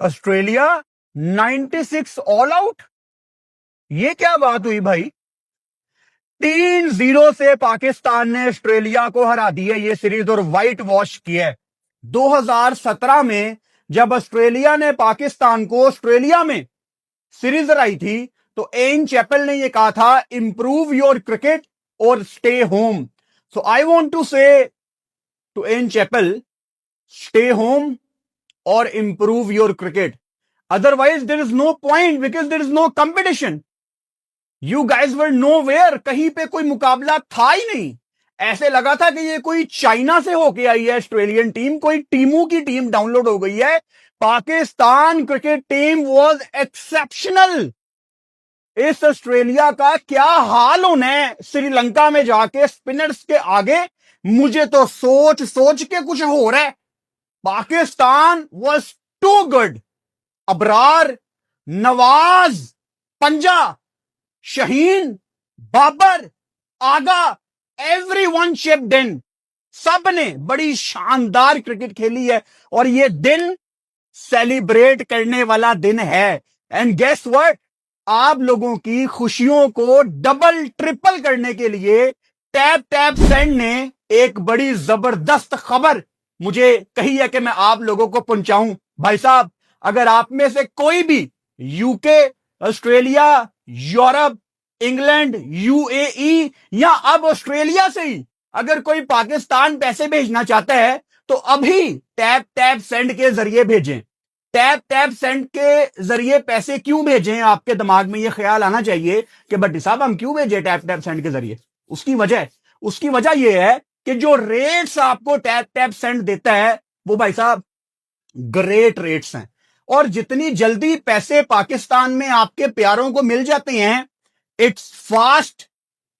Australia 96 all out. ये क्या बात हुई भाई? 3-0 से पाकिस्तान ने ऑस्ट्रेलिया को हरा दिया ये सीरीज और व्हाइट वॉश किया है। 2017 में जब ऑस्ट्रेलिया ने पाकिस्तान को ऑस्ट्रेलिया में सीरीज हराई थी तो एन चैपल ने यह कहा था, इंप्रूव योर क्रिकेट और stay home. So I want to say to Ian Chappell, stay home और improve your cricket, otherwise there is no point because there is no competition. You guys were nowhere, कहीं पे कोई मुकाबला था ही नहीं। ऐसे लगा था कि ये कोई चाइना से होके आई है ऑस्ट्रेलियन टीम, कोई टीमों की टीम डाउनलोड हो गई है। Pakistan cricket team was exceptional. इस ऑस्ट्रेलिया का क्या हाल होना है श्रीलंका में जाके स्पिनर्स के आगे, मुझे तो सोच सोच के कुछ हो रहा है। Pakistan was too good. Abrar, Nawaz, पंजा, Shaheen, Babar, Agha, everyone chipped in. सब ने बड़ी शानदार क्रिकेट खेली है और ये दिन सेलिब्रेट करने वाला दिन है। एंड गेस व्हाट, आप लोगों की खुशियों को डबल ट्रिपल करने के लिए टैप टैप सेंड ने एक बड़ी जबरदस्त खबर मुझे कही है कि मैं आप लोगों को पहुंचाऊं। भाई साहब, अगर आप में से कोई भी UK, Australia, Europe, England, UAE या अब ऑस्ट्रेलिया से ही अगर कोई पाकिस्तान पैसे भेजना चाहता है तो अभी टैप टैप सेंड के जरिए भेजें। टैप टैप सेंड के जरिए पैसे क्यों भेजें? आपके दिमाग में यह ख्याल आना चाहिए कि भट्टी साहब हम क्यों भेजें टैप टैप सेंड के जरिए। उसकी वजह यह है कि जो रेट्स आपको टैप टैप सेंड देता है वो भाई साहब ग्रेट रेट्स हैं। और जितनी जल्दी पैसे पाकिस्तान में आपके प्यारों को मिल जाते हैं, इट्स फास्ट,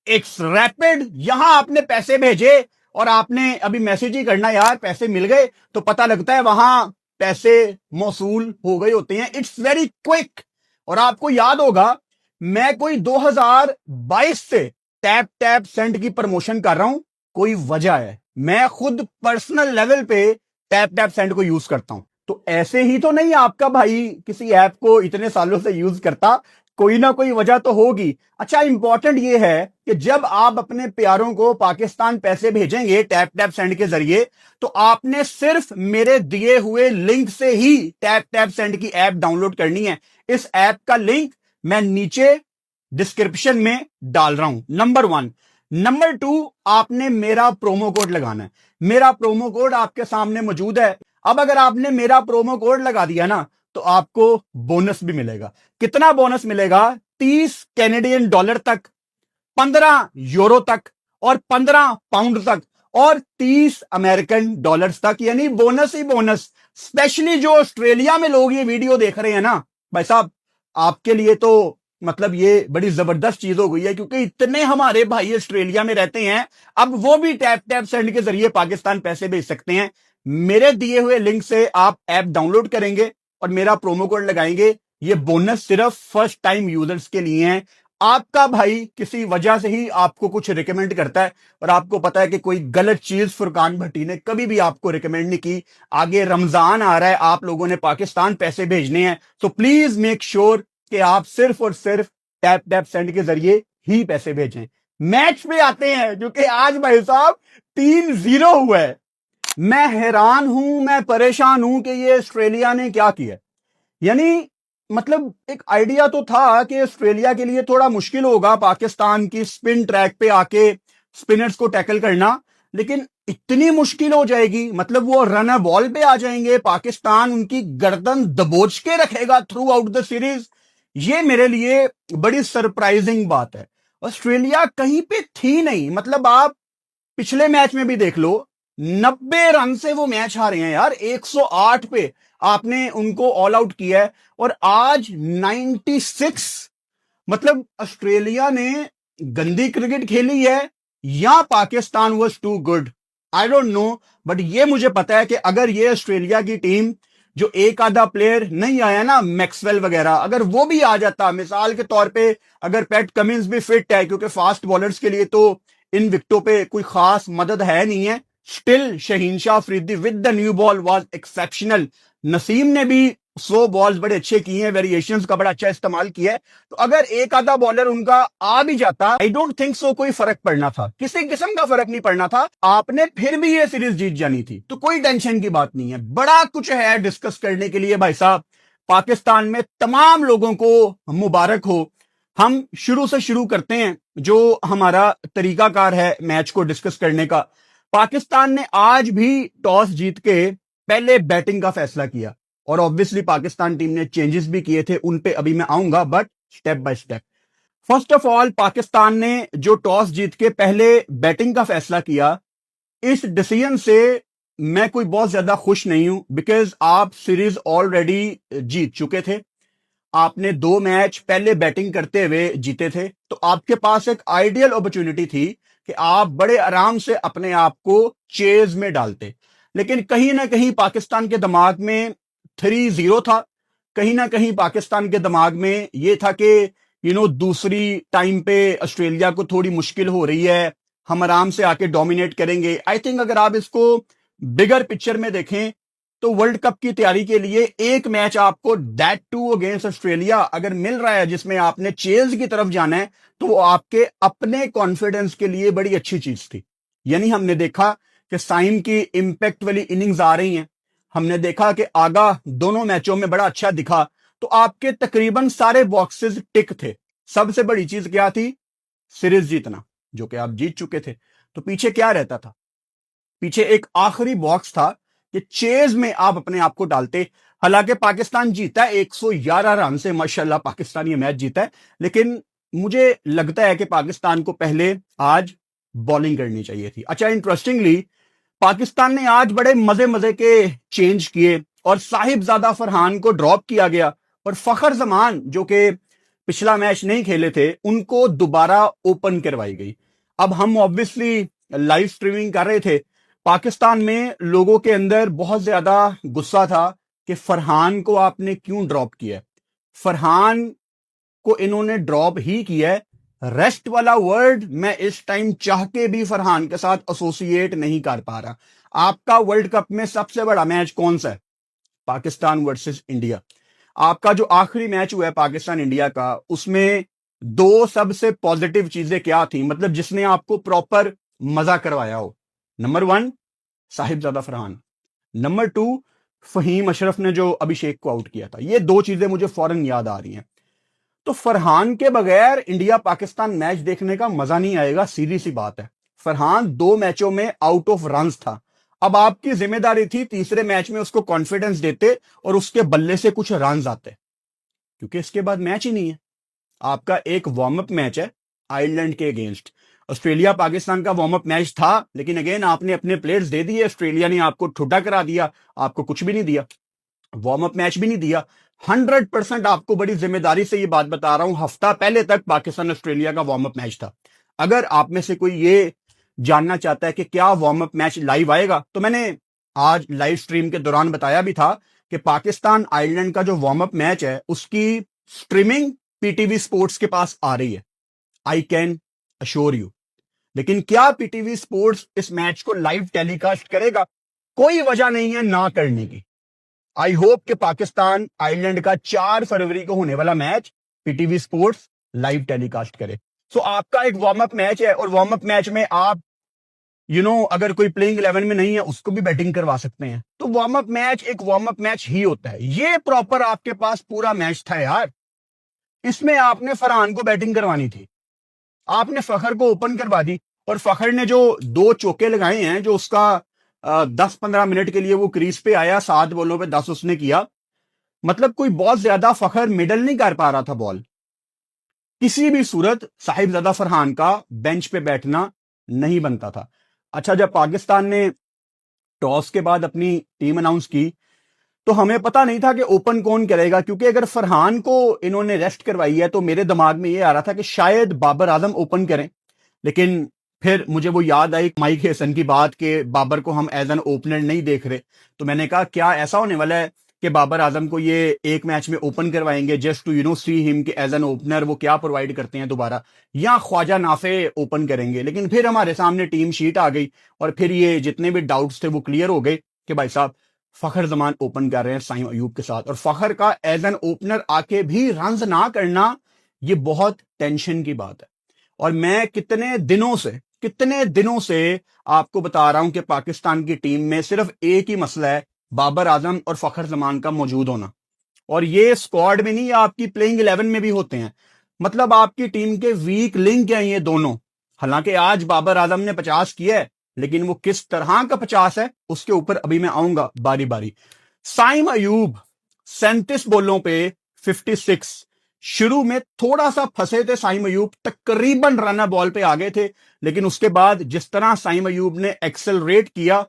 इट्स रैपिड। यहां आपने पैसे भेजे और आपने अभी मैसेज ही करना, यार पैसे मिल गए, तो पता लगता है वहां पैसे मौसूल हो गए होते हैं। It's very quick. और आपको याद होगा, मैं कोई 2022 से टैप टैप सेंड की प्रमोशन कर रहा हूं। कोई वजह है, मैं खुद पर्सनल लेवल पे टैप टैप सेंड को यूज करता हूं। तो ऐसे ही तो नहीं आपका भाई किसी ऐप को इतने सालों से यूज करता, कोई ना कोई वजह तो होगी। अच्छा, इंपॉर्टेंट यह है कि जब आप अपने प्यारों को पाकिस्तान पैसे भेजेंगे टैप टैप सेंड के जरिए, तो आपने सिर्फ मेरे दिए हुए लिंक से ही टैप टैप सेंड की ऐप डाउनलोड करनी है। इस ऐप का लिंक मैं नीचे डिस्क्रिप्शन में डाल रहा हूं, नंबर 1। नंबर 2, आपने मेरा प्रोमो कोड लगाना है। मेरा प्रोमो कोड आपके सामने मौजूद है। अब अगर आपने मेरा प्रोमो कोड लगा दिया ना तो आपको बोनस भी मिलेगा। कितना बोनस मिलेगा? 30 कैनेडियन डॉलर तक, 15 यूरो तक और 15 पाउंड तक और 30 अमेरिकन डॉलर्स तक, यानी बोनस ही बोनस। स्पेशली जो ऑस्ट्रेलिया में लोग ये वीडियो देख रहे हैं ना भाई साहब, आपके लिए तो मतलब ये बड़ी जबरदस्त चीज हो गई है, क्योंकि इतने हमारे भाई ऑस्ट्रेलिया में रहते हैं, अब वो भी टैप टैप सेंड के जरिए पाकिस्तान पैसे भेज सकते हैं। मेरे दिए हुए लिंक से आप ऐप डाउनलोड करेंगे और मेरा प्रोमो कोड लगाएंगे। ये बोनस सिर्फ फर्स्ट टाइम यूजर्स के लिए है। आपका भाई किसी वजह से ही आपको कुछ रिकमेंड करता है और आपको पता है कि कोई गलत चीज फुरकान भट्टी ने कभी भी आपको रिकमेंड नहीं की। आगे रमजान आ रहा है, आप लोगों ने पाकिस्तान पैसे भेजने हैं, तो प्लीज मेक श्योर कि आप सिर्फ और सिर्फ टैप टैप सेंड के जरिए ही पैसे भेजें। मैच पे आते हैं, जो कि आज भाई साहब 3-0 हुआ है। मैं हैरान हूं, मैं परेशान हूं कि ये ऑस्ट्रेलिया ने क्या किया। यानी मतलब एक आइडिया तो था कि ऑस्ट्रेलिया के लिए थोड़ा मुश्किल होगा पाकिस्तान की स्पिन ट्रैक पे आके स्पिनर्स को टैकल करना, लेकिन इतनी मुश्किल हो जाएगी, मतलब वो रनर बॉल पे आ जाएंगे, पाकिस्तान उनकी गर्दन दबोच के रखेगा थ्रू आउट द सीरीज। ये मेरे लिए बड़ी सरप्राइजिंग बात है। ऑस्ट्रेलिया कहीं पे थी नहीं, मतलब आप पिछले मैच में भी देख लो, 90 रन से वो मैच हारे हैं यार। 108 पे आपने उनको ऑल आउट किया है और आज 96। मतलब ऑस्ट्रेलिया ने गंदी क्रिकेट खेली है या Pakistan was too good, I don't know. But ये मुझे पता है कि अगर ये ऑस्ट्रेलिया की टीम, जो एक आधा प्लेयर नहीं आया ना, मैक्सवेल वगैरह, अगर वो भी आ जाता, मिसाल के तौर पे अगर पैट कमिंस भी फिट है, क्योंकि फास्ट बॉलर्स के लिए तो इन विकेटों पे कोई खास मदद है नहीं है, still Shaheen Shah Afridi with the new ball was exceptional. Naseem ने भी स्लो बॉल्स बड़े अच्छे किए हैं, वेरिएशंस का बड़ा अच्छा इस्तेमाल किया है। तो अगर एक आधा बॉलर उनका आ भी जाता, आई डोंट थिंक सो कोई फर्क पड़ना था, किसी किस्म का फर्क नहीं पड़ना था, आपने फिर भी ये सीरीज जीत जानी थी। तो कोई टेंशन की बात नहीं है, बड़ा कुछ है डिस्कस करने के लिए भाई साहब। पाकिस्तान में तमाम लोगों को मुबारक हो। हम शुरू से शुरू करते हैं जो हमारा तरीकाकार है मैच को डिस्कस करने का। पाकिस्तान ने आज भी टॉस जीत के पहले बैटिंग का फैसला किया, और ऑब्वियसली पाकिस्तान टीम ने चेंजेस भी किए थे, उन पे अभी मैं आऊंगा, but step by step. First of all, Pakistan ने जो टॉस जीत के पहले बैटिंग का फैसला किया, इस डिसीजन से मैं कोई बहुत ज्यादा खुश नहीं हूं, बिकॉज आप सीरीज ऑलरेडी जीत चुके थे। आपने 2 मैच पहले बैटिंग करते हुए जीते थे, तो आपके पास एक आइडियल अपॉर्चुनिटी थी कि आप बड़े आराम से अपने आप को चेज में डालते। लेकिन कहीं ना कहीं पाकिस्तान के दिमाग में 3-0 था, कहीं ना कहीं पाकिस्तान के दिमाग में यह था कि दूसरी टाइम पे ऑस्ट्रेलिया को थोड़ी मुश्किल हो रही है, हम आराम से आके डोमिनेट करेंगे। आई थिंक अगर आप इसको बिगर पिक्चर में देखें तो वर्ल्ड कप की तैयारी के लिए एक मैच आपको दैट टू अगेंस्ट ऑस्ट्रेलिया अगर मिल रहा है जिसमें आपने चेज की तरफ जाना है, तो वो आपके अपने कॉन्फिडेंस के लिए बड़ी अच्छी चीज थी। यानी हमने देखा कि साइम की इंपैक्ट वाली इनिंग्स आ रही हैं, हमने देखा कि आगा दोनों मैचों में बड़ा अच्छा दिखा, तो आपके तकरीबन सारे बॉक्सेस टिक थे। सबसे बड़ी चीज क्या थी? सीरीज जीतना, जो कि आप जीत चुके थे। तो पीछे क्या रहता था? पीछे एक आखिरी बॉक्स था कि चेज में आप अपने आप को डालते। हालांकि पाकिस्तान जीता है 111 रन से, माशाल्लाह पाकिस्तान ये मैच जीता है, लेकिन मुझे लगता है कि पाकिस्तान को पहले आज बॉलिंग करनी चाहिए थी। अच्छा, इंटरेस्टिंगली पाकिस्तान ने आज बड़े मजे मजे के चेंज किए और साहिबजादा फरहान को ड्रॉप किया गया, और फखर जमान जो कि पिछला मैच नहीं खेले थे उनको दोबारा ओपन करवाई गई। अब हम ऑब्वियसली लाइव स्ट्रीमिंग कर रहे थे, पाकिस्तान में लोगों के अंदर बहुत ज्यादा गुस्सा था कि फरहान को आपने क्यों ड्रॉप किया। फरहान को इन्होंने ड्रॉप ही किया है, रेस्ट वाला वर्ड मैं इस टाइम चाह के भी फरहान के साथ एसोसिएट नहीं कर पा रहा। आपका वर्ल्ड कप में सबसे बड़ा मैच कौन सा है? Pakistan versus India. आपका जो आखिरी मैच हुआ है पाकिस्तान इंडिया का, उसमें 2 सबसे पॉजिटिव चीजें क्या थी, मतलब जिसने आपको प्रॉपर मजा करवाया हो? नंबर 1 साहिबजादा फरहान, नंबर 2 फहीम अशरफ ने जो अभिषेक को आउट किया था। ये 2 चीजें मुझे फौरन याद आ रही हैं। तो फरहान के बगैर इंडिया पाकिस्तान मैच देखने का मजा नहीं आएगा, सीधी सी बात है। फरहान 2 मैचों में आउट ऑफ रन्स था। अब आपकी जिम्मेदारी थी तीसरे मैच में उसको कॉन्फिडेंस देते और उसके बल्ले से कुछ रन्स आते, क्योंकि इसके बाद मैच ही नहीं है। आपका एक वार्म अप मैच है आयरलैंड के अगेंस्ट। ऑस्ट्रेलिया पाकिस्तान का वार्म अप मैच था, लेकिन अगेन आपने अपने प्लेयर्स दे दिए, ऑस्ट्रेलिया ने आपको ठुड्डा करा दिया, आपको कुछ भी नहीं दिया, वार्म अप मैच भी नहीं दिया। 100% आपको बड़ी जिम्मेदारी से ये बात बता रहा हूं, हफ्ता पहले तक पाकिस्तान ऑस्ट्रेलिया का वार्म अप मैच था। अगर आप में से कोई ये जानना चाहता है कि क्या वार्म अप मैच लाइव आएगा, तो मैंने आज लाइव स्ट्रीम के दौरान बताया भी था कि पाकिस्तान आयरलैंड का जो वार्म अप मैच है उसकी स्ट्रीमिंग पीटीवी स्पोर्ट्स के पास आ रही है, आई कैन अश्योर यू। लेकिन क्या पीटीवी स्पोर्ट्स इस मैच को लाइव टेलीकास्ट करेगा? कोई वजह नहीं है ना करने की। आई होप कि पाकिस्तान आयरलैंड का 4 फरवरी को होने वाला match PTV sports live telecast करे। सो आपका एक वार्म अप मैच है, और वार्म अप मैच में आप अगर कोई प्लेइंग 11 में नहीं है उसको भी बैटिंग करवा सकते हैं। तो वार्म अप मैच एक वार्म अप मैच ही होता है। ये प्रॉपर आपके पास पूरा मैच था यार। इसमें आपने फरहान को बैटिंग करवानी थी, आपने फखर को ओपन करवा दी, और फखर ने जो 2 चौके लगाए हैं, जो उसका 10-15 मिनट के लिए वो क्रीज पे आया, 7 बॉलों पे 10 उसने किया, मतलब कोई बहुत ज्यादा फखर मिडल नहीं कर पा रहा था बॉल। किसी भी सूरत साहिबजादा फरहान का बेंच पे बैठना नहीं बनता था। अच्छा, जब पाकिस्तान ने टॉस के बाद अपनी टीम अनाउंस की तो हमें पता नहीं था कि ओपन कौन करेगा, क्योंकि अगर फरहान को इन्होंने रेस्ट करवाई है तो मेरे दिमाग में ये आ रहा था कि शायद बाबर आजम ओपन करें। लेकिन फिर मुझे वो याद आई माइक हेसन की बात कि बाबर को हम एज एन ओपनर नहीं देख रहे, तो मैंने कहा क्या ऐसा होने वाला है कि बाबर आजम को ये एक मैच में ओपन करवाएंगे जस्ट टू सी हिम कि एज एन ओपनर वो क्या प्रोवाइड करते हैं दोबारा, या ख्वाजा नाफे ओपन करेंगे। लेकिन फिर हमारे सामने टीम शीट आ गई और फिर ये जितने भी डाउट्स थे वो क्लियर हो गए कि भाई साहब फखर जमान ओपन कर रहे हैं साइम अयूब के साथ, और फखर का एज एन ओपनर आके भी रन्स ना करना, ये बहुत टेंशन की बात है। और मैं कितने दिनों से आपको बता रहा हूं कि पाकिस्तान की टीम में सिर्फ एक ही मसला है, बाबर आजम और फखर जमान का मौजूद होना। और ये स्क्वाड में नहीं, आपकी प्लेइंग 11 में भी होते हैं। मतलब आपकी टीम के वीक लिंक हैं ये दोनों। हालांकि आज बाबर आजम ने 50 किया है, लेकिन वो किस तरह का 50 है उसके ऊपर अभी मैं आऊंगा बारी बारी। साइम अयूब 37 बॉलों पे 56। शुरू में थोड़ा सा फंसे थे साइम अयूब, तकरीबन रन बॉल पे आ गए थे, लेकिन उसके बाद जिस तरह साइम अयूब ने एक्सेलरेट किया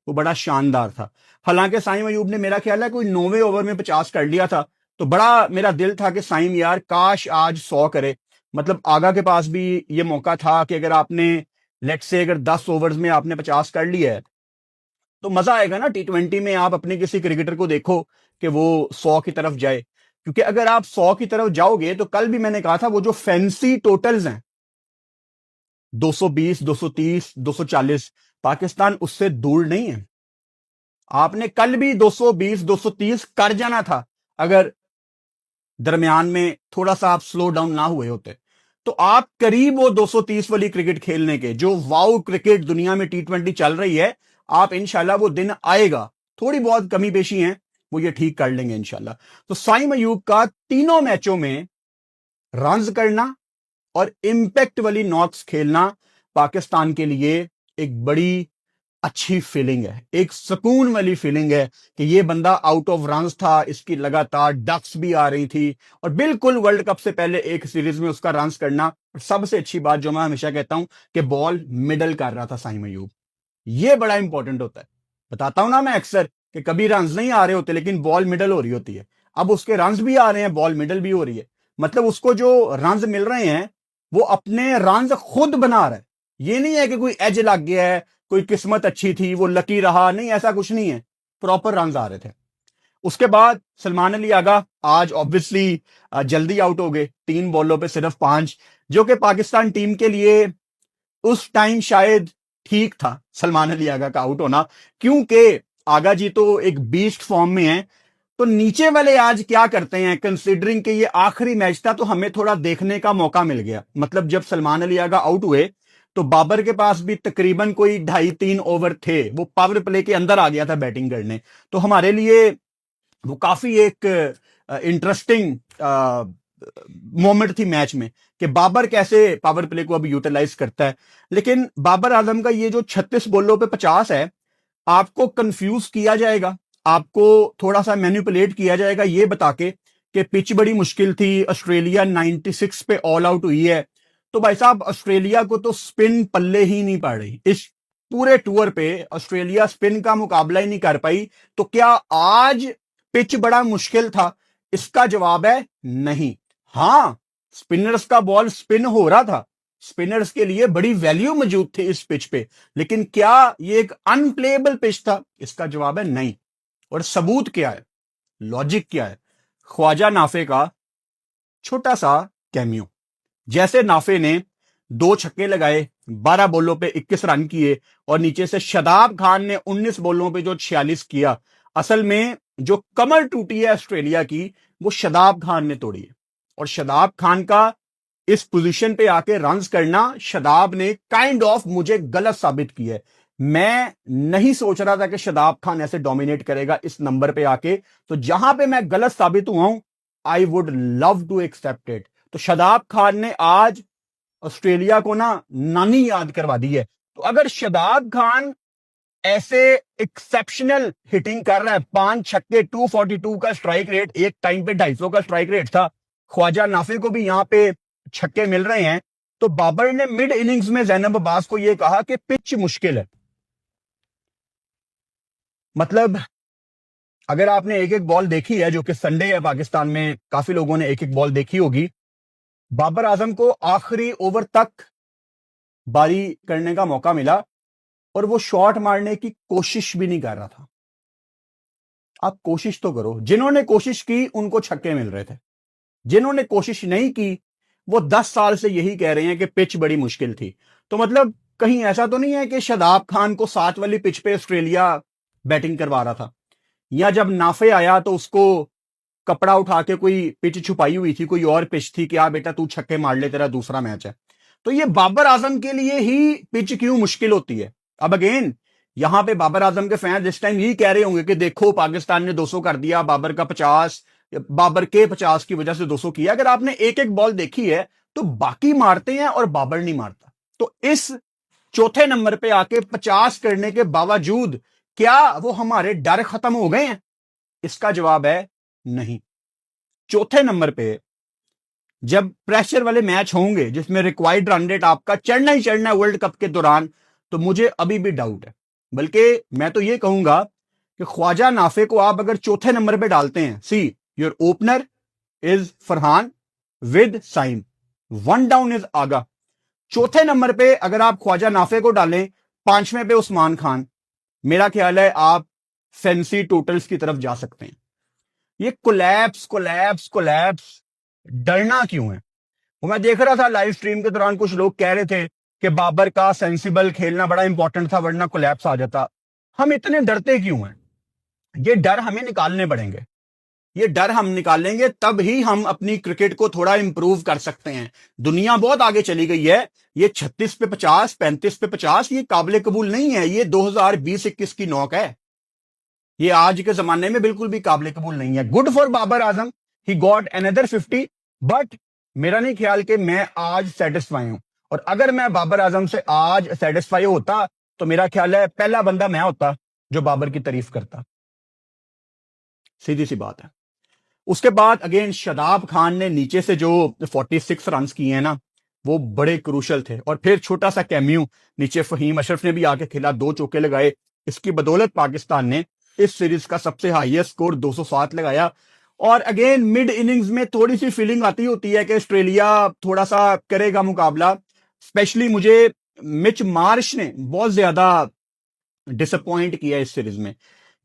वो बड़ा शानदार था। हालांकि साइम अयूब ने मेरा ख्याल है कोई 9वें ओवर में 50 कर लिया था, तो बड़ा मेरा दिल था कि साइम यार काश आज 100 करे। मतलब आगा के पास भी ये मौका था कि अगर आपने लेट्स से अगर 10 ओवर्स में आपने 50 कर लिया है तो मजा आएगा ना। T20 में आप अपने किसी क्रिकेटर को देखो कि वो 100 की तरफ जाए, क्योंकि अगर आप 100 की तरफ जाओगे तो कल भी मैंने कहा था वो जो फैंसी टोटल्स हैं 220, 230, 240, पाकिस्तान उससे दूर नहीं है। आपने कल भी 220, 230 कर जाना था अगर दरमियान में थोड़ा सा आप स्लो डाउन ना हुए होते। तो आप करीब वो 230 वाली क्रिकेट खेलने के, जो वाओ क्रिकेट दुनिया में T20 चल रही है, आप इंशाल्लाह वो दिन आएगा। थोड़ी बहुत कमी पेशी है वो ये ठीक कर लेंगे इंशाल्लाह। तो साइम अयूब का तीनों मैचों में रन्स करना और इंपैक्ट वाली नॉक्स खेलना पाकिस्तान के लिए एक बड़ी अच्छी फीलिंग है, एक सुकून वाली फीलिंग है कि ये बंदा आउट ऑफ रन्स था, इसकी लगातार डक्स भी आ रही थी, और बिल्कुल वर्ल्ड कप से पहले एक सीरीज में उसका रन्स करना। और सबसे अच्छी बात जो मैं हमेशा कहता हूं कि बॉल मिडल कर रहा था साइम अयूब, ये बड़ा इंपॉर्टेंट होता है। बताता हूं ना मैं अक्सर कि कभी रन्स नहीं आ रहे होते लेकिन बॉल मिडल हो रही होती है। अब उसके रन्स भी आ रहे हैं, बॉल मिडल भी हो रही है, मतलब उसको जो रन्स मिल रहे हैं वो अपने रन्स खुद बना रहा है। ये नहीं है कि कोई एज लग गया है, कोई किस्मत अच्छी थी वो लकी रहा, नहीं, ऐसा कुछ नहीं है, प्रॉपर रन्स आ रहे थे। उसके बाद सलमान अली आगा आज ऑब्वियसली जल्दी आउट हो गए, 3 बॉलों पे सिर्फ 5, जो कि पाकिस्तान टीम के लिए उस टाइम शायद ठीक था सलमान अली आगा का आउट होना, क्योंकि आगा जी तो एक बीस्ट फॉर्म में है। तो नीचे वाले आज क्या करते हैं, कंसीडरिंग कि ये आखिरी मैच था तो हमें थोड़ा देखने का मौका मिल गया। मतलब जब सलमान अली आगा आउट हुए तो बाबर के पास भी तकरीबन कोई 2.5-3 ओवर थे, वो पावर प्ले के अंदर आ गया था बैटिंग करने। तो हमारे लिए वो काफी एक इंटरेस्टिंग मोमेंट थी मैच में कि बाबर कैसे पावर प्ले को अब यूटिलाइज करता है। लेकिन बाबर आजम का ये जो 36 बॉलों पे 50 है, आपको कंफ्यूज किया जाएगा, आपको थोड़ा सा मैनिपुलेट किया जाएगा ये बता के कि पिच बड़ी मुश्किल थी, ऑस्ट्रेलिया 96 पे ऑल आउट हुई है। तो भाई साहब ऑस्ट्रेलिया को तो स्पिन पल्ले ही नहीं पड़ रही, इस पूरे टूर पे ऑस्ट्रेलिया स्पिन का मुकाबला ही नहीं कर पाई। तो क्या आज पिच बड़ा मुश्किल था? इसका जवाब है नहीं। हां, स्पिनर्स का बॉल स्पिन हो रहा था, स्पिनर्स के लिए बड़ी वैल्यू मौजूद थी इस पिच पे, लेकिन क्या ये एक अनप्लेएबल पिच था? इसका जवाब है नहीं। और सबूत क्या है, लॉजिक क्या है? ख्वाजा नाफे का छोटा सा कैमियो। जैसे नाफे ने 2 छक्के लगाए, 12 बॉलों पे 21 रन किए, और नीचे से शदाब खान ने 19 बॉलों पे जो 46 किया, असल में जो कमर टूटी है ऑस्ट्रेलिया की वो शदाब खान ने तोड़ी है। और शदाब खान का इस पोजीशन पे आके रन्स करना, शदाब ने काइंड ऑफ मुझे गलत साबित किया है। मैं नहीं सोच रहा था कि शदाब खान ऐसे डोमिनेट करेगा इस नंबर पे आके। तो जहां पे मैं गलत साबित हुआ हूं, I would love to accept it. तो शदाब खान ने आज ऑस्ट्रेलिया को ना नानी याद करवा दी है। तो अगर शदाब खान ऐसे एक्सेप्शनल हिटिंग कर रहा है, 5 छक्के, 242 का स्ट्राइक रेट, एक टाइम पे 250 का स्ट्राइक रेट था, ख्वाजा नाफे को भी यहां पे छक्के मिल रहे हैं, तो बाबर ने मिड इनिंग्स में जैनब अब्बास को यह कहा कि पिच मुश्किल है। मतलब अगर आपने एक एक बॉल देखी है, जो कि संडे है पाकिस्तान में, काफी लोगों ने एक एक बॉल देखी होगी, बाबर आजम को आखिरी ओवर तक बारी करने का मौका मिला और वो शॉट मारने की कोशिश भी नहीं कर रहा था। आप कोशिश तो करो। जिन्होंने कोशिश की उनको छक्के मिल रहे थे, जिन्होंने कोशिश नहीं की वो 10 साल से यही कह रहे हैं कि पिच बड़ी मुश्किल थी। तो मतलब कहीं ऐसा तो नहीं है कि शदाब खान को 7 वाली पिच पे ऑस्ट्रेलिया बैटिंग करवा रहा था। या जब नाफे आया तो उसको कपड़ा उठा के कोई पिच छुपाई हुई थी, कोई और पिच थी कि आ बेटा तू छक्के मार ले, तेरा दूसरा मैच है। तो ये बाबर आजम के लिए ही पिच क्यों मुश्किल होती है। अब अगेन यहां पे बाबर आजम के फैन इस टाइम यही कह रहे होंगे कि देखो पाकिस्तान ने 200 कर दिया, बाबर का 50, बाबर के 50 की वजह से 200 किया। अगर आपने एक एक बॉल देखी है तो बाकी मारते हैं और बाबर नहीं मारता। तो इस चौथे नंबर पे आके 50 करने के बावजूद क्या वो हमारे डर खत्म हो गए हैं? इसका जवाब है नहीं। चौथे नंबर पे जब प्रेशर वाले मैच होंगे जिसमें रिक्वायर्ड रन रेट आपका चढ़ना ही चढ़ना है वर्ल्ड कप के दौरान, तो मुझे अभी भी डाउट है। बल्कि मैं तो ये कहूंगा कि ख्वाजा नाफे को आप अगर चौथे नंबर पे डालते हैं, see your opener is Farhan with Saim, one down is Agha. चौथे नंबर पे अगर आप ख्वाजा नाफे को डालें, पांचवें पे उस्मान खान, मेरा ख्याल है आप फैंसी टोटल्स की तरफ जा सकते हैं। ये कोलैप्स कोलैप्स कोलैप्स डरना क्यों है? वो मैं देख रहा था लाइव स्ट्रीम के दौरान, कुछ लोग कह रहे थे कि बाबर का सेंसिबल खेलना बड़ा इंपॉर्टेंट था वरना कोलैप्स आ जाता। हम इतने डरते क्यों हैं? ये डर हमें निकालने पड़ेंगे। ये डर हम निकालेंगे तब ही हम अपनी क्रिकेट को थोड़ा इंप्रूव कर सकते हैं। दुनिया बहुत आगे चली गई है। ये 36 पे 50, 35 पे 50 ये काबिल कबूल नहीं है। ये 2020-21 की नौक है। ये आज के जमाने में बिल्कुल भी काबिल कबूल नहीं है। Good for Babar Azam, he got another 50, but मेरा नहीं ख्याल कि मैं आज सेटिस्फाई हूं। और अगर मैं बाबर आजम से आज सेटिस्फाई होता तो मेरा ख्याल है पहला बंदा मैं होता जो बाबर की तारीफ करता। सीधी सी बात है। उसके बाद अगेन शादाब खान ने नीचे से जो 46 रन किए हैं ना, वो बड़े क्रूशल थे। और फिर छोटा सा कैम्यू नीचे फहीम अशरफ ने भी आके खेला, 2 चौके लगाए। इसकी बदौलत पाकिस्तान ने इस सीरीज का सबसे हाईएस्ट स्कोर 207 लगाया। और अगेन मिड इनिंग्स में थोड़ी सी फीलिंग आती होती है कि ऑस्ट्रेलिया थोड़ा सा करेगा मुकाबला। स्पेशली मुझे मिच मार्श ने बहुत ज्यादा डिसअपॉइंट किया इस सीरीज में।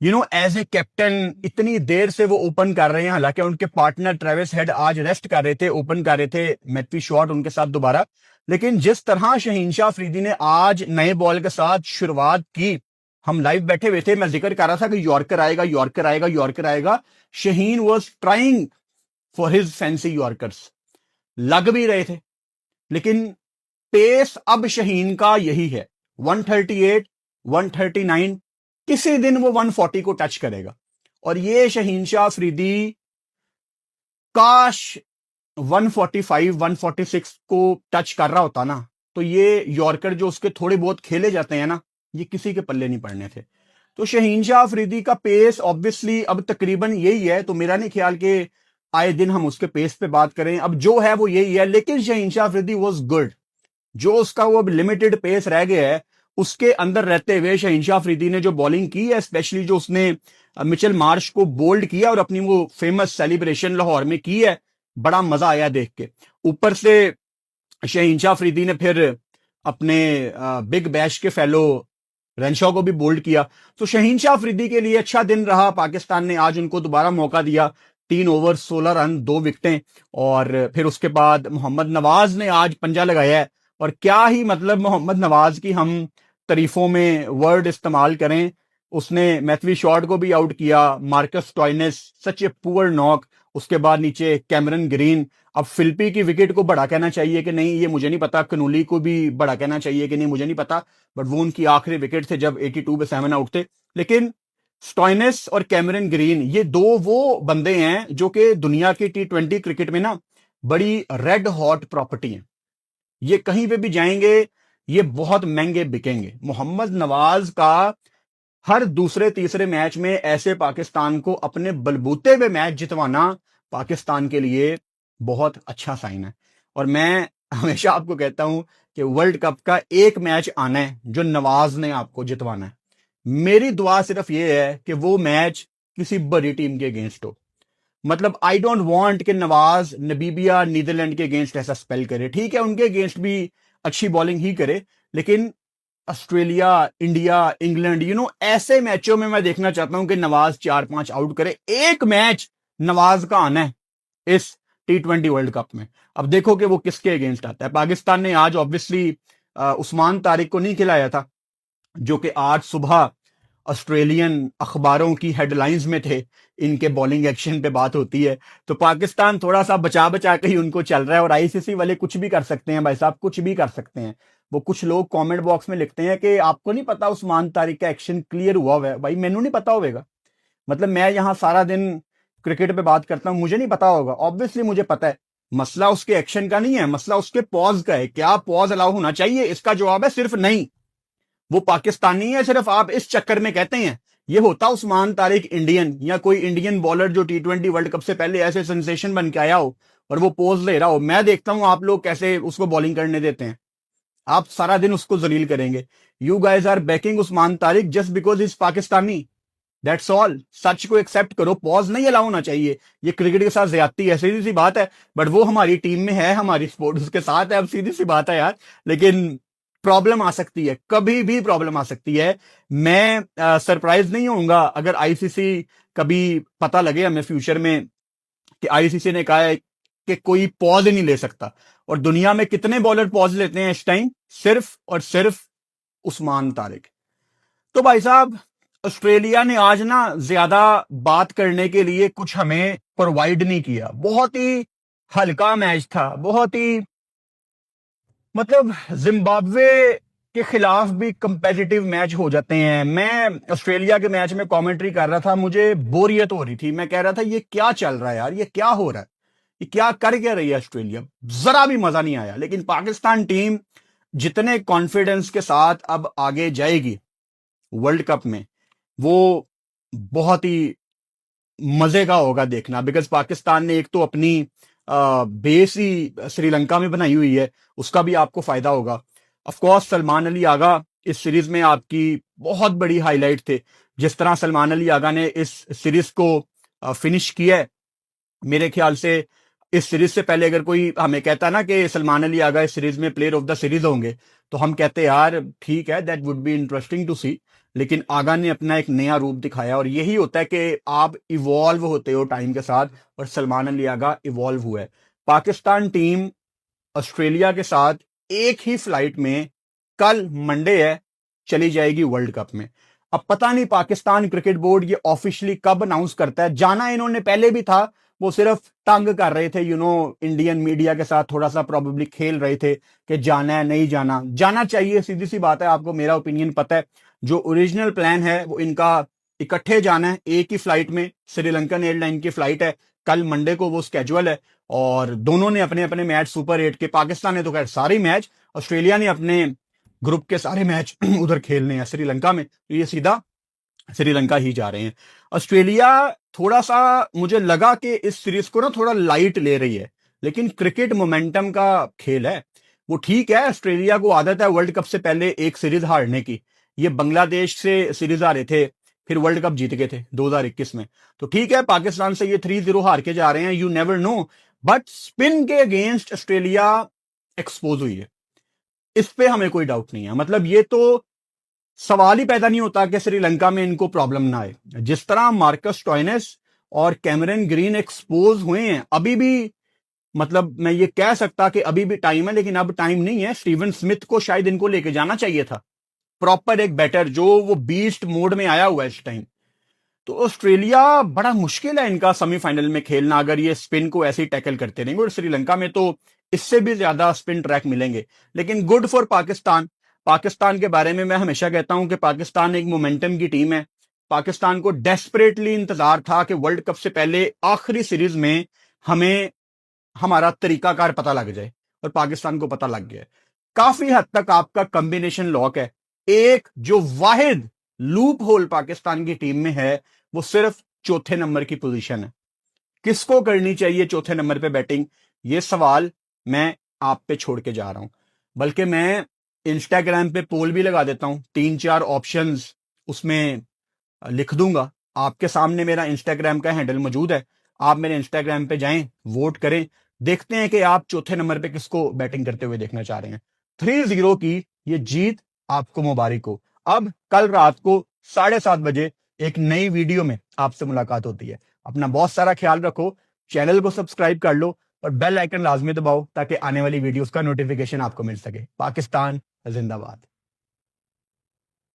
एज ए कैप्टन इतनी देर से वो ओपन कर रहे हैं, हालांकि उनके पार्टनर ट्रेविस हेड आज रेस्ट कर रहे थे, ओपन कर रहे थे मैथ्यू शॉट उनके साथ दोबारा। लेकिन जिस तरह शहीन शाह अफरीदी ने आज नए बॉल के साथ शुरुआत की, हम लाइव बैठे हुए थे, मैं जिक्र कर रहा था कि यॉर्कर आएगा, यॉर्कर आएगा, यॉर्कर आएगा। Shaheen was trying for his fancy yorkers, लग भी रहे थे। लेकिन पेस अब शहीन का यही है, 138, 139, किसी दिन वो 140 को टच करेगा। और ये शहीन शाह अफरीदी काश 145, 146 को टच कर रहा होता ना, तो ये यॉर्कर जो उसके थोड़े बहुत खेले जाते हैं ना, ये किसी के पल्ले नहीं पड़ने थे। तो शहीन शाह अफरीदी का पेस ऑब्वियसली अब तकरीबन यही है। तो मेरा नहीं ख्याल कि आए दिन हम उसके पेस पे बात करें, अब जो है वो यही है। लेकिन शहीन शाह अफरीदी वॉज गुड। जो उसका वो लिमिटेड पेस रह गया है, उसके अंदर रहते हुए शहीन शाह अफरीदी ने जो बॉलिंग की है, स्पेशली जो उसने मिचेल मार्श को बोल्ड किया और अपनी वो फेमस सेलिब्रेशन लाहौर में की है, बड़ा मजा आया देख के। ऊपर से शहीन शाह अफरीदी ने फिर अपने बिग बैश के फेलो रेनशॉ को भी बोल्ड किया। तो शहीन शाह अफरीदी के लिए अच्छा दिन रहा। पाकिस्तान ने आज उनको दोबारा मौका दिया, 3 ओवर 16 रन 2 विकेटें। और फिर उसके बाद मोहम्मद नवाज ने आज पंजा लगाया है। और क्या ही मतलब मोहम्मद नवाज की हम तारीफों में वर्ड इस्तेमाल करें, उसने मैथ्यू शॉट को भी आउट किया, Marcus Stoinis such a poor knock. उसके बाद नीचे कैमरन ग्रीन। अब फिलिपी की विकेट को बड़ा कहना चाहिए कि नहीं ये मुझे नहीं पता, कनूली को भी बड़ा कहना चाहिए कि नहीं मुझे नहीं पता, बट वो उनकी आखिरी विकेट थे जब 82 पे 7 आउट थे। लेकिन स्टॉइनिस और कैमरन ग्रीन ये दो वो बंदे हैं जो कि दुनिया की T20 क्रिकेट में ना बड़ी रेड हॉट प्रॉपर्टी है। ये कहीं पे भी जाएंगे, ये बहुत महंगे बिकेंगे। मोहम्मद नवाज का हर दूसरे तीसरे मैच में ऐसे पाकिस्तान को अपने बलबूते पे मैच जितवाना पाकिस्तान के लिए बहुत अच्छा साइन है। और मैं हमेशा आपको कहता हूं कि वर्ल्ड कप का एक मैच आना है जो नवाज ने आपको जितवाना है। मेरी दुआ सिर्फ ये है कि वो मैच किसी बड़ी टीम के अगेंस्ट हो। मतलब आई डोंट वांट कि नवाज नबीबिया नीदरलैंड के अगेंस्ट ऐसा स्पेल करे। ठीक है उनके अगेंस्ट भी अच्छी बॉलिंग ही करे, लेकिन ऑस्ट्रेलिया, इंडिया, इंग्लैंड ऐसे मैचों में मैं देखना चाहता हूं कि नवाज 4-5 आउट करे। एक मैच नवाज का आना है इस T20 वर्ल्ड कप में। अब देखो कि वो किसके अगेंस्ट आता है। पाकिस्तान ने आज ऑब्वियसली उस्मान तारिक को नहीं खिलाया था, जो कि आज सुबह ऑस्ट्रेलियन अखबारों की हेडलाइंस में थे, इनके बॉलिंग एक्शन पे बात होती है। तो पाकिस्तान थोड़ा सा बचा बचा के ही उनको चल रहा है, और आईसीसी वाले कुछ भी कर सकते हैं भाई साहब, कुछ भी कर सकते हैं। वो कुछ लोग कमेंट बॉक्स में लिखते हैं कि आपको नहीं पता उस्मान तारिक का एक्शन क्लियर हुआ है। भाई मैनू नहीं पता होगा, मतलब मैं यहाँ सारा दिन क्रिकेट पे बात करता हूँ, मुझे नहीं पता होगा? ऑब्वियसली मुझे पता है। मसला उसके एक्शन का नहीं है, मसला उसके पॉज का है। क्या पॉज अलाउ होना चाहिए? इसका जवाब है सिर्फ नहीं। वो पाकिस्तानी है सिर्फ, आप इस चक्कर में कहते हैं। ये होता उस्मान तारिक इंडियन, या कोई इंडियन बॉलर जो T20 वर्ल्ड कप से पहले ऐसे सेंसेशन बन के आया हो और वो पोज ले रहा हो, मैं देखता हूं आप लोग कैसे उसको बॉलिंग करने देते हैं। आप सारा दिन उसको जलील करेंगे। You guys are backing Usman Tariq just because is Pakistani, that's all. सच को एक्सेप्ट करो, पॉज नहीं अलाउ होना चाहिए। ये क्रिकेट के साथ ज्यादती है, सीधी सी बात है। बट वो हमारी टीम में है, हमारी स्पोर्ट उसके साथ है, अब सीधी सी बात है यार। लेकिन प्रॉब्लम आ सकती है, कभी भी प्रॉब्लम आ सकती है। मैं सरप्राइज नहीं होऊंगा अगर आईसीसी कभी पता लगे हमें फ्यूचर में कि आईसीसी ने कहा है कि कोई पॉज ही नहीं ले सकता। और दुनिया में कितने बॉलर पॉज लेते हैं इस टाइम? सिर्फ और सिर्फ उस्मान तारिक। तो भाई साहब, ऑस्ट्रेलिया ने आज ना ज्यादा बात करने के लिए कुछ हमें प्रोवाइड नहीं किया। बहुत ही हल्का मैच था, बहुत ही, मतलब जिम्बाब्वे के खिलाफ भी कंपेटिटिव मैच हो जाते हैं। मैं ऑस्ट्रेलिया के मैच में कमेंट्री कर रहा था, मुझे बोरियत हो रही थी। मैं कह रहा था ये क्या चल रहा है यार, ये क्या हो रहा है, ये क्या कर क्या रही है ऑस्ट्रेलिया? जरा भी मजा नहीं आया। लेकिन पाकिस्तान टीम जितने कॉन्फिडेंस के साथ अब आगे जाएगी वर्ल्ड कप में, वो बहुत ही मजे का होगा देखना। बिकॉज पाकिस्तान ने एक तो अपनी बेस ही श्रीलंका में बनाई हुई है, उसका भी आपको फायदा होगा। ऑफ कोर्स सलमान अली आगा इस सीरीज में आपकी बहुत बड़ी हाईलाइट थे। जिस तरह सलमान अली आगा ने इस सीरीज को फिनिश किया है, मेरे ख्याल से इस सीरीज से पहले अगर कोई हमें कहता ना कि सलमान अली आगा इस सीरीज में प्लेयर ऑफ द सीरीज होंगे, तो हम कहते यार ठीक है, that would be interesting to see. लेकिन आगा ने अपना एक नया रूप दिखाया, और यही होता है कि आप इवॉल्व होते हो टाइम के साथ, और सलमान अली आगा इवॉल्व हुआ है। पाकिस्तान टीम ऑस्ट्रेलिया के साथ एक ही फ्लाइट में कल मंडे है चली जाएगी वर्ल्ड कप में। अब पता नहीं पाकिस्तान क्रिकेट बोर्ड ये ऑफिशियली कब अनाउंस करता है। जाना इन्होंने पहले भी था, वो सिर्फ तंग कर रहे थे, इंडियन मीडिया के साथ थोड़ा सा प्रोबेबली खेल रहे थे कि जाना है नहीं जाना। जाना चाहिए, सीधी सी बात है, आपको मेरा ओपिनियन पता है। जो ओरिजिनल प्लान है वो इनका इकट्ठे जाना है एक ही फ्लाइट में। श्रीलंकन एयरलाइन की फ्लाइट है, कल मंडे को वो स्केजुअल है, और दोनों ने अपने अपने मैच सुपर 8 के, पाकिस्तान ने तो खैर सारे मैच, ऑस्ट्रेलिया ने अपने ग्रुप के सारे मैच उधर खेलने हैं श्रीलंका में, तो ये सीधा श्रीलंका ही जा रहे हैं। ऑस्ट्रेलिया थोड़ा सा मुझे लगा कि इस सीरीज को ना थोड़ा लाइट ले रही है, लेकिन क्रिकेट मोमेंटम का खेल है। वो ठीक है, ऑस्ट्रेलिया को आदत है वर्ल्ड कप से पहले एक सीरीज हारने की। ये बांग्लादेश से सीरीज हारे थे, फिर वर्ल्ड कप जीत गए थे 2021 में। तो ठीक है, पाकिस्तान से ये 3-0 हार के जा रहे हैं, you never know. But spin के अगेंस्ट ऑस्ट्रेलिया एक्सपोज हुई है, इस पे हमें कोई डाउट नहीं है। मतलब ये तो सवाल ही पैदा नहीं होता कि श्रीलंका में इनको प्रॉब्लम ना आए। जिस तरह मार्कस स्टोइनिस और कैमरन ग्रीन एक्सपोज हुए हैं, अभी भी, मतलब मैं ये कह सकता कि अभी भी टाइम है, लेकिन अब टाइम नहीं है। स्टीवन स्मिथ को शायद इनको लेके जाना चाहिए था, प्रॉपर एक बैटर जो वो बीस्ट मोड में आया हुआ है इस टाइम। तो ऑस्ट्रेलिया बड़ा मुश्किल है इनका सेमीफाइनल में खेलना, अगर ये स्पिन को ऐसे ही टैकल करते रहेंगे। और श्रीलंका में तो इससे भी ज्यादा स्पिन ट्रैक मिलेंगे। लेकिन गुड फॉर पाकिस्तान। पाकिस्तान के बारे में मैं हमेशा कहता हूं कि पाकिस्तान एक मोमेंटम की टीम है। पाकिस्तान को डेस्परेटली इंतजार था कि वर्ल्ड कप से पहले आखिरी सीरीज में हमें हमारा तरीकाकार पता लग जाए, और पाकिस्तान को पता लग गया। काफी हद तक आपका कॉम्बिनेशन लॉक है। एक जो वाहिद लूप होल पाकिस्तान की टीम में है, वो सिर्फ चौथे नंबर की पोजीशन है। किसको करनी चाहिए चौथे नंबर पे बैटिंग, ये सवाल मैं आप पे छोड़ के जा रहा हूं। बल्कि मैं इंस्टाग्राम पे पोल भी लगा देता हूं, 3-4 ऑप्शंस उसमें लिख दूंगा। आपके सामने मेरा इंस्टाग्राम का हैंडल मौजूद है, आप मेरे इंस्टाग्राम पे जाएं, वोट करें, देखते हैं कि आप चौथे नंबर पे किसको बैटिंग करते हुए देखना चाह रहे हैं। 3-0 की ये जीत आपको मुबारक हो। अब कल रात को 7:30 बजे एक नई वीडियो में आपसे मुलाकात होती है। अपना बहुत सारा ख्याल रखो, चैनल को सब्सक्राइब कर लो, और बेल आइकन लाजमी दबाओ ताकि आने वाली वीडियोस का नोटिफिकेशन आपको मिल सके। पाकिस्तान जिंदाबाद।